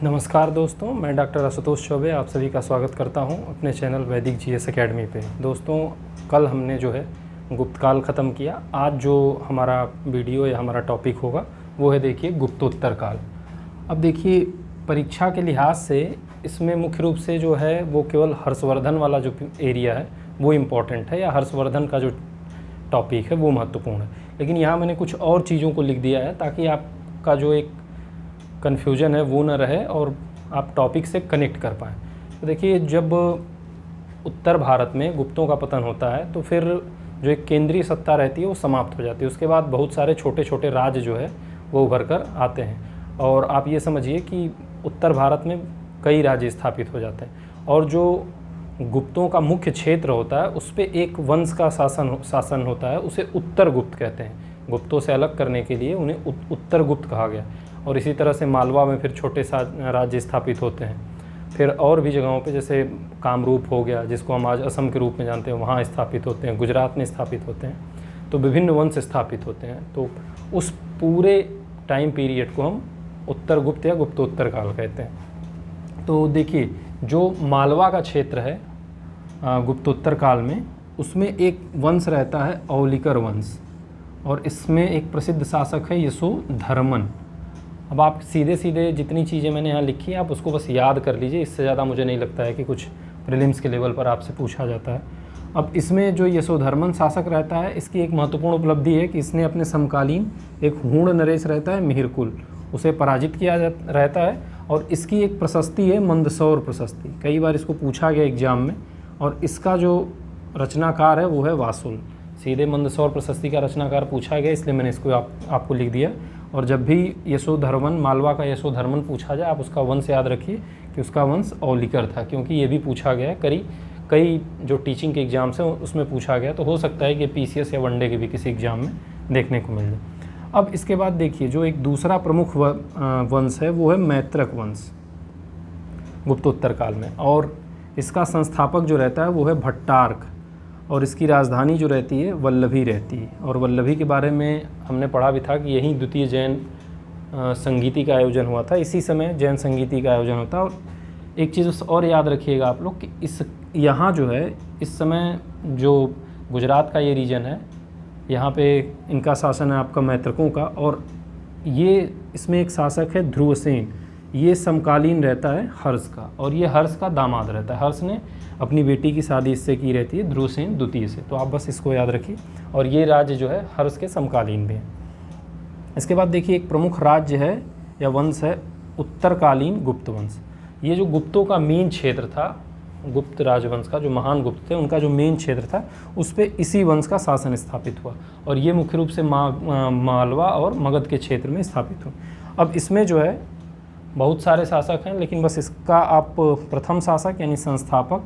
नमस्कार दोस्तों, मैं डॉक्टर आशुतोष चौबे आप सभी का स्वागत करता हूं अपने चैनल वैदिक जीएस एकेडमी पे। दोस्तों, कल हमने जो है गुप्त काल ख़त्म किया। आज जो हमारा वीडियो या हमारा टॉपिक होगा वो है, देखिए, गुप्तोत्तर काल। अब देखिए, परीक्षा के लिहाज से इसमें मुख्य रूप से जो है वो केवल हर्षवर्धन वाला जो एरिया है वो इम्पॉर्टेंट है, या हर्षवर्धन का जो टॉपिक है वो महत्वपूर्ण है। लेकिन यहाँ मैंने कुछ और चीज़ों को लिख दिया है ताकि आपका जो एक कन्फ्यूजन है वो ना रहे और आप टॉपिक से कनेक्ट कर पाएँ। तो देखिए, जब उत्तर भारत में गुप्तों का पतन होता है तो फिर जो एक केंद्रीय सत्ता रहती है वो समाप्त हो जाती है। उसके बाद बहुत सारे छोटे छोटे राज्य जो है वो उभर कर आते हैं, और आप ये समझिए कि उत्तर भारत में कई राज्य स्थापित हो जाते हैं। और जो गुप्तों का मुख्य क्षेत्र होता है उस पर एक वंश का शासन होता है, उसे उत्तर गुप्त कहते हैं। गुप्तों से अलग करने के लिए उन्हें उत्तर गुप्त कहा गया। और इसी तरह से मालवा में फिर छोटे राज्य स्थापित होते हैं। फिर और भी जगहों पे, जैसे कामरूप हो गया जिसको हम आज असम के रूप में जानते हैं, वहाँ स्थापित होते हैं, गुजरात में स्थापित होते हैं। तो विभिन्न वंश स्थापित होते हैं। तो उस पूरे टाइम पीरियड को हम उत्तर गुप्त या गुप्तोत्तर काल कहते हैं। तो देखिए, जो मालवा का क्षेत्र है गुप्तोत्तर काल में, उसमें एक वंश रहता है औलिकर वंश, और इसमें एक प्रसिद्ध शासक है यशोधर्मन। अब आप सीधे सीधे जितनी चीज़ें मैंने यहाँ लिखी हैं आप उसको बस याद कर लीजिए। इससे ज़्यादा मुझे नहीं लगता है कि कुछ प्रीलिम्स के लेवल पर आपसे पूछा जाता है। अब इसमें जो यशोधर्मन शासक रहता है, इसकी एक महत्वपूर्ण उपलब्धि है कि इसने अपने समकालीन एक हूण नरेश रहता है मिहिरकुल, उसे पराजित किया रहता है। और इसकी एक प्रशस्ति है मंदसौर प्रशस्ति। कई बार इसको पूछा गया एग्जाम में, और इसका जो रचनाकार है वो है वासुल। सीधे मंदसौर प्रशस्ति का रचनाकार पूछा गया, इसलिए मैंने इसको आपको लिख दिया। और जब भी यशोधर्मन, मालवा का यशोधर्मन पूछा जाए, आप उसका वंश याद रखिए कि उसका वंश औलिकर था, क्योंकि ये भी पूछा गया है। कई जो टीचिंग के एग्ज़ाम्स हैं उसमें पूछा गया, तो हो सकता है कि पीसीएस या वनडे के भी किसी एग्ज़ाम में देखने को मिल जाए। अब इसके बाद देखिए, जो एक दूसरा प्रमुख वंश है वो है मैत्रक वंश गुप्तोत्तर काल में, और इसका संस्थापक जो रहता है वो है भट्टार्क, और इसकी राजधानी जो रहती है वल्लभी रहती है। और वल्लभी के बारे में हमने पढ़ा भी था कि यहीं द्वितीय जैन संगीति का आयोजन हुआ था। इसी समय जैन संगीति का आयोजन होता है। और एक चीज़ और याद रखिएगा आप लोग कि यहाँ जो है इस समय जो गुजरात का ये रीजन है, यहाँ पे इनका शासन है आपका मैत्रकों का। और ये इसमें एक शासक है ध्रुवसेन, ये समकालीन रहता है हर्ष का, और ये हर्ष का दामाद रहता है। हर्ष ने अपनी बेटी की शादी इससे की रहती है, ध्रुवसेन द्वितीय से। तो आप बस इसको याद रखिए। और ये राज्य जो है हर्ष के समकालीन भी है। इसके बाद देखिए, एक प्रमुख राज्य है या वंश है उत्तरकालीन गुप्त वंश। ये जो गुप्तों का मेन क्षेत्र था, गुप्त राजवंश का जो महान गुप्त थे उनका जो मेन क्षेत्र था, उस पर इसी वंश का शासन स्थापित हुआ। और ये मुख्य रूप से मालवा और मगध के क्षेत्र में स्थापित हुआ। अब इसमें जो है बहुत सारे शासक हैं, लेकिन बस इसका आप प्रथम शासक यानी संस्थापक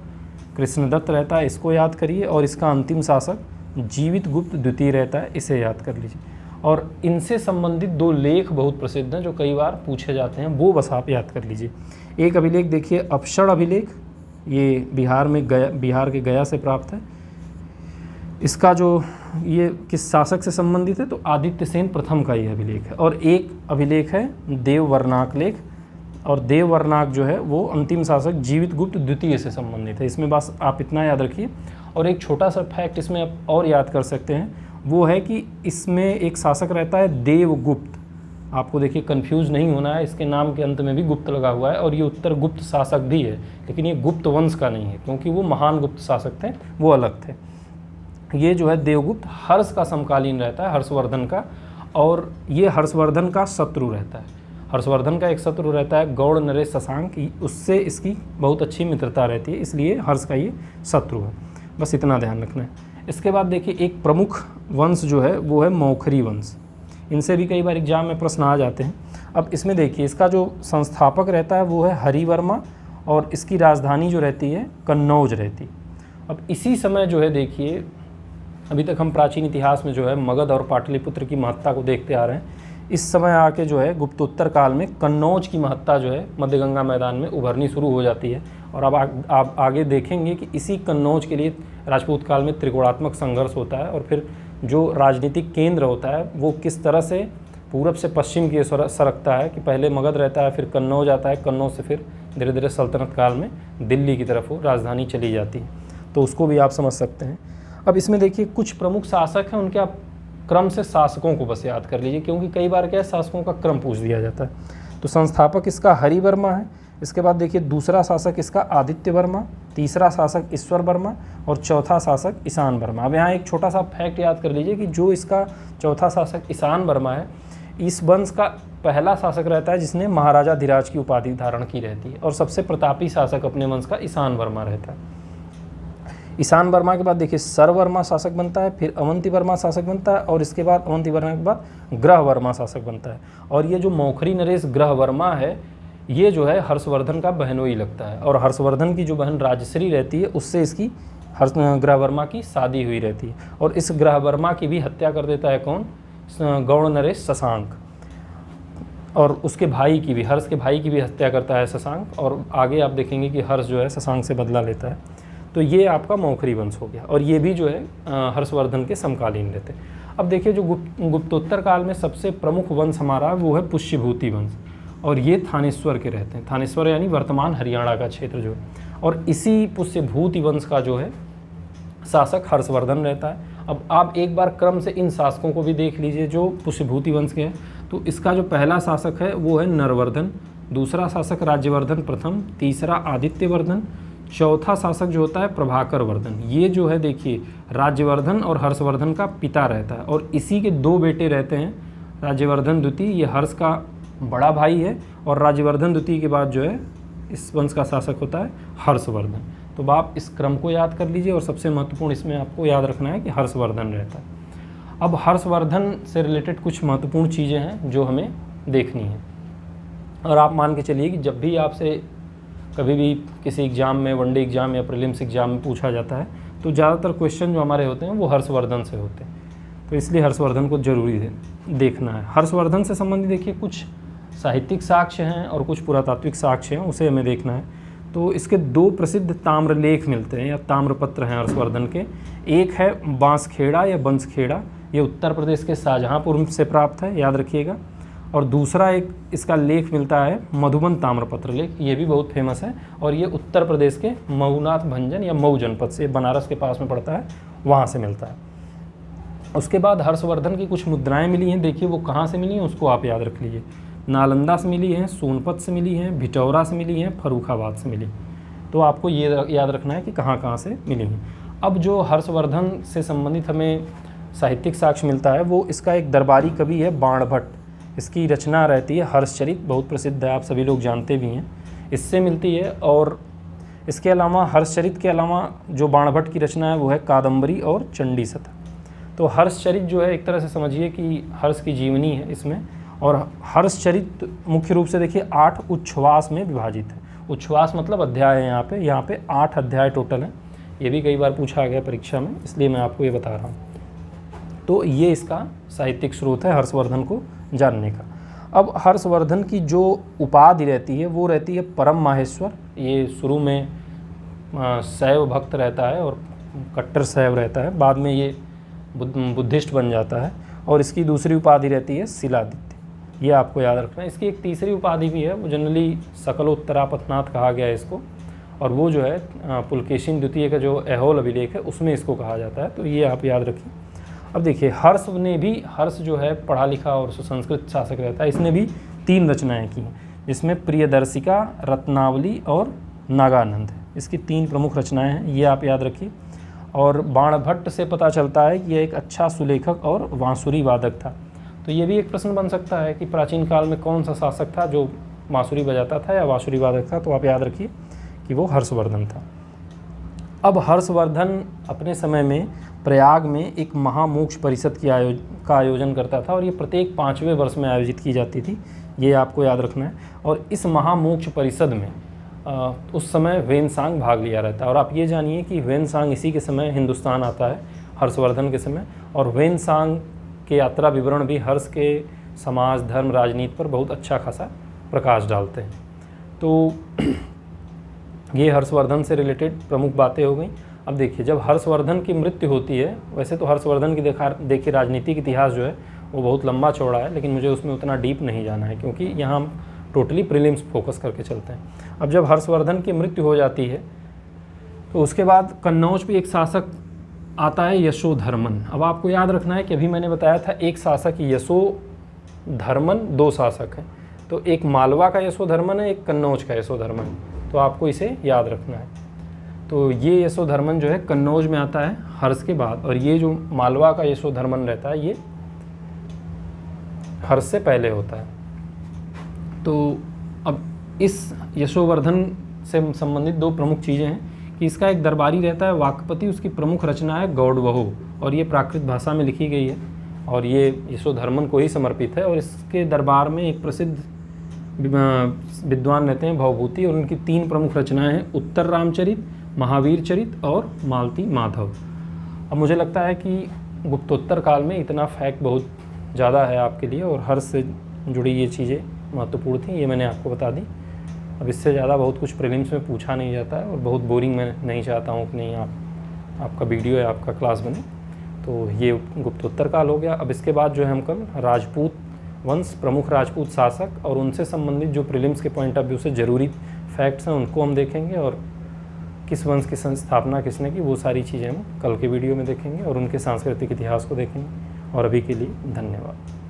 कृष्णदत्त रहता है, इसको याद करिए। और इसका अंतिम शासक जीवित गुप्त द्वितीय रहता है, इसे याद कर लीजिए। और इनसे संबंधित दो लेख बहुत प्रसिद्ध हैं जो कई बार पूछे जाते हैं, वो बस आप याद कर लीजिए। एक अभिलेख देखिए, अपक्षण अभिलेख, ये बिहार के गया से प्राप्त है। इसका जो ये किस शासक से संबंधित है, तो आदित्य सेन प्रथम का ये अभिलेख है। और एक अभिलेख है देववर्नाक लेख, और देववर्नाक जो है वो अंतिम शासक जीवित गुप्त द्वितीय से संबंधित है। इसमें बस आप इतना याद रखिए। और एक छोटा सा फैक्ट इसमें आप और याद कर सकते हैं, वो है कि इसमें एक शासक रहता है देवगुप्त। आपको देखिए कंफ्यूज नहीं होना है, इसके नाम के अंत में भी गुप्त लगा हुआ है, और ये उत्तर गुप्त शासक भी है, लेकिन ये गुप्त वंश का नहीं है, क्योंकि वो महान गुप्त शासक थे, वो अलग थे। ये जो है देवगुप्त हर्ष का समकालीन रहता है, हर्षवर्धन का, और ये हर्षवर्धन का शत्रु रहता है। हर्षवर्धन का एक शत्रु रहता है गौड़ नरेश शशांक, उससे इसकी बहुत अच्छी मित्रता रहती है, इसलिए हर्ष का ये शत्रु है। बस इतना ध्यान रखना है। इसके बाद देखिए, एक प्रमुख वंश जो है वो है मौखरी वंश। इनसे भी कई बार एग्जाम में प्रश्न आ जाते हैं। अब इसमें देखिए, इसका जो संस्थापक रहता है वो है हरिवर्मा, और इसकी राजधानी जो रहती है कन्नौज रहती। अब इसी समय जो है देखिए, अभी तक हम प्राचीन इतिहास में जो है मगध और पाटलिपुत्र की महत्ता को देखते आ रहे हैं। इस समय आके जो है गुप्तोत्तर काल में कन्नौज की महत्ता जो है मध्यगंगा मैदान में उभरनी शुरू हो जाती है। और अब आप आगे देखेंगे कि इसी कन्नौज के लिए राजपूत काल में त्रिकोणात्मक संघर्ष होता है, और फिर जो राजनीतिक केंद्र होता है वो किस तरह से पूरब से पश्चिम की ओर सरकता है कि पहले मगध रहता है, फिर कन्नौज आता है, कन्नौज से फिर धीरे धीरे सल्तनत काल में दिल्ली की तरफ वो राजधानी चली जाती है। तो उसको भी आप समझ सकते हैं। अब इसमें देखिए कुछ प्रमुख शासक हैं, उनके आप क्रम से शासकों को बस याद कर लीजिए, क्योंकि कई बार क्या है शासकों का क्रम पूछ दिया जाता है। तो संस्थापक इसका हरिवर्मा है। इसके बाद देखिए दूसरा शासक इसका आदित्य वर्मा, तीसरा शासक ईश्वर वर्मा और चौथा शासक ईशान वर्मा। अब यहाँ एक छोटा सा फैक्ट याद कर लीजिए कि जो इसका चौथा शासक ईशान वर्मा है, इस वंश का पहला शासक रहता है जिसने महाराजा धीराज की उपाधि धारण की रहती है, और सबसे प्रतापी शासक अपने वंश का ईशान वर्मा रहता है। ईशान वर्मा के बाद देखिए सरवर्मा शासक बनता है, फिर अवंती वर्मा शासक बनता है, और इसके बाद अवंती वर्मा के बाद ग्रह वर्मा शासक बनता है। और ये जो मौखरी नरेश ग्रह वर्मा है, ये जो है हर्षवर्धन का बहनोई लगता है, और हर्षवर्धन की जो बहन राजश्री रहती है उससे इसकी ग्रह वर्मा की शादी हुई रहती है। और इस ग्रह वर्मा की भी हत्या कर देता है कौन? गौड़ नरेश शशांक। और उसके भाई की भी, हर्ष के भाई की भी हत्या करता है शशांक, और आगे आप देखेंगे कि हर्ष जो है शशांक से बदला लेता है। तो ये आपका मौखरी वंश हो गया, और ये भी जो है हर्षवर्धन के समकालीन रहते। अब देखिए जो गुप्तोत्तर काल में सबसे प्रमुख वंश हमारा वो है पुष्यभूति वंश, और ये थानेश्वर के रहते हैं। थानेश्वर यानी वर्तमान हरियाणा का क्षेत्र जो है, और इसी पुष्यभूति वंश का जो है शासक हर्षवर्धन रहता है। अब आप एक बार क्रम से इन शासकों को भी देख लीजिए जो पुष्यभूति वंश के हैं। तो इसका जो पहला शासक है वो है नरवर्धन, दूसरा शासक राज्यवर्धन प्रथम, तीसरा आदित्यवर्धन, चौथा शासक जो होता है प्रभाकर वर्धन। ये जो है देखिए राज्यवर्धन और हर्षवर्धन का पिता रहता है, और इसी के दो बेटे रहते हैं, राज्यवर्धन द्वितीय, ये हर्ष का बड़ा भाई है, और राज्यवर्धन द्वितीय के बाद जो है इस वंश का शासक होता है हर्षवर्धन। तो आप इस क्रम को याद कर लीजिए, और सबसे महत्वपूर्ण इसमें आपको याद रखना है कि हर्षवर्धन रहता है। अब हर्षवर्धन से रिलेटेड कुछ महत्वपूर्ण चीज़ें हैं जो हमें देखनी है, और आप मान के चलिए कि जब भी आपसे कभी भी किसी एग्ज़ाम में, वनडे एग्ज़ाम या प्रीलिम्स एग्ज़ाम में पूछा जाता है, तो ज़्यादातर क्वेश्चन जो हमारे होते हैं वो हर्षवर्धन से होते हैं। तो इसलिए हर्षवर्धन को जरूरी देखना है। हर्षवर्धन से संबंधित देखिए कुछ साहित्यिक साक्ष्य हैं और कुछ पुरातात्विक साक्ष्य हैं, उसे हमें देखना है। तो इसके दो प्रसिद्ध ताम्रलेख मिलते हैं या ताम्रपत्र हैं हर्षवर्धन के। एक है बांसखेड़ा या बंसखेड़ा, ये उत्तर प्रदेश के शाहजहाँपुर से प्राप्त है, याद रखिएगा। और दूसरा एक इसका लेख मिलता है मधुबन ताम्रपत्र लेख, ये भी बहुत फेमस है, और ये उत्तर प्रदेश के मऊनाथ भंजन या मऊ जनपद से, बनारस के पास में पड़ता है, वहाँ से मिलता है। उसके बाद हर्षवर्धन की कुछ मुद्राएं मिली हैं, देखिए वो कहाँ से मिली हैं उसको आप याद रख लीजिए। नालंदा से मिली हैं, सोनपत से मिली हैं, भिटौरा से मिली हैं, फर्रुखाबाद से मिली। तो आपको ये याद रखना है कि कहाँ कहाँ से मिली हैं। अब जो हर्षवर्धन से संबंधित हमें साहित्यिक साक्ष्य मिलता है वो इसका एक दरबारी कवि है बाणभट्ट, इसकी रचना रहती है हर्षचरित, बहुत प्रसिद्ध है, आप सभी लोग जानते भी हैं, इससे मिलती है। और इसके अलावा हर्षचरित के अलावा जो बाणभट्ट की रचना है वो है कादम्बरी और चंडी सतक। तो हर्षचरित जो है एक तरह से समझिए कि हर्ष की जीवनी है इसमें, और हर्षचरित मुख्य रूप से देखिए 8 उच्छ्वास में विभाजित है। उच्छ्वास मतलब अध्याय है, यहाँ पे 8 अध्याय टोटल हैं। ये भी कई बार पूछा गया परीक्षा में, इसलिए मैं आपको ये बता रहा हूँ। तो ये इसका साहित्यिक स्रोत है हर्षवर्धन को जानने का। अब हर्षवर्धन की जो उपाधि रहती है वो रहती है परम माहेश्वर। ये शुरू में शैव भक्त रहता है और कट्टर शैव रहता है, बाद में ये बुद्धिस्ट बन जाता है। और इसकी दूसरी उपाधि रहती है शिलादित्य, ये आपको याद रखना है। इसकी एक तीसरी उपाधि भी है, वो जनरली सकलोत्तरापथनाथ कहा गया है इसको, और वो जो है पुलकेशिन द्वितीय का जो ऐहोल अभिलेख है उसमें इसको कहा जाता है। तो ये आप याद रखिए। अब देखिए हर्ष ने भी, हर्ष जो है पढ़ा लिखा और सुसंस्कृत शासक रहता है, इसने भी 3 रचनाएं की हैं, जिसमें प्रियदर्शिका, रत्नावली और नागानंद, इसकी 3 प्रमुख रचनाएं हैं, ये आप याद रखिए। और बाणभट्ट से पता चलता है कि यह एक अच्छा सुलेखक और बांसुरी वादक था। तो ये भी एक प्रश्न बन सकता है कि प्राचीन काल में कौन सा शासक था जो बांसुरी बजाता था या बांसुरी वादक था, तो आप याद रखिए कि वो हर्षवर्धन था। अब हर्षवर्धन अपने समय में प्रयाग में एक महामोक्ष परिषद का आयोजन करता था, और ये प्रत्येक 5वें वर्ष में आयोजित की जाती थी, ये आपको याद रखना है। और इस महामोक्ष परिषद में उस समय ह्वेनसांग भाग लिया रहता है। और आप ये जानिए कि ह्वेनसांग इसी के समय हिंदुस्तान आता है, हर्षवर्धन के समय, और ह्वेनसांग के यात्रा विवरण भी हर्ष के समाज, धर्म, राजनीति पर बहुत अच्छा खासा प्रकाश डालते हैं। तो ये हर्षवर्धन से रिलेटेड प्रमुख बातें हो गई। अब देखिए जब हर्षवर्धन की मृत्यु होती है, वैसे तो हर्षवर्धन की देखिए राजनीतिक इतिहास जो है वो बहुत लंबा चौड़ा है, लेकिन मुझे उसमें उतना डीप नहीं जाना है क्योंकि यहाँ हम टोटली प्रीलिम्स फोकस करके चलते हैं। अब जब हर्षवर्धन की मृत्यु हो जाती है तो उसके बाद कन्नौज पे एक शासक आता है यशोधर्मन। अब आपको याद रखना है कि अभी मैंने बताया था एक शासक यशोधर्मन, 2 शासक हैं, तो एक मालवा का यशोधर्मन है, एक कन्नौज का यशोधर्मन, तो आपको इसे याद रखना है। तो ये यशोधर्मन जो है कन्नौज में आता है हर्ष के बाद, और ये जो मालवा का यशोधर्मन रहता है ये हर्ष से पहले होता है। तो अब इस यशोवर्धन से संबंधित 2 प्रमुख चीज़ें हैं कि इसका एक दरबारी रहता है वाक्पति, उसकी प्रमुख रचना है गौड़वहु, और ये प्राकृत भाषा में लिखी गई है और ये यशोधर्मन को ही समर्पित है। और इसके दरबार में एक प्रसिद्ध विद्वान रहते हैं भवभूति, और उनकी 3 प्रमुख रचनाएं हैं, उत्तर रामचरित, महावीर चरित और मालती माधव। अब मुझे लगता है कि गुप्तोत्तर काल में इतना फैक्ट बहुत ज़्यादा है आपके लिए, और हर्ष से जुड़ी ये चीज़ें महत्वपूर्ण थी, ये मैंने आपको बता दी। अब इससे ज़्यादा बहुत कुछ प्रीलिम्स में पूछा नहीं जाता है, और बहुत बोरिंग मैं नहीं चाहता हूँ कि नहीं आपका वीडियो या आपका क्लास बने। तो ये गुप्तोत्तर काल हो गया। अब इसके बाद जो है हम कल राजपूत वंश, प्रमुख राजपूत शासक और उनसे संबंधित जो प्रीलिम्स के पॉइंट ऑफ व्यू से ज़रूरी फैक्ट्स हैं उनको हम देखेंगे, और किस वंश की स्थापना किसने की वो सारी चीज़ें हम कल के वीडियो में देखेंगे, और उनके सांस्कृतिक इतिहास को देखेंगे। और अभी के लिए धन्यवाद।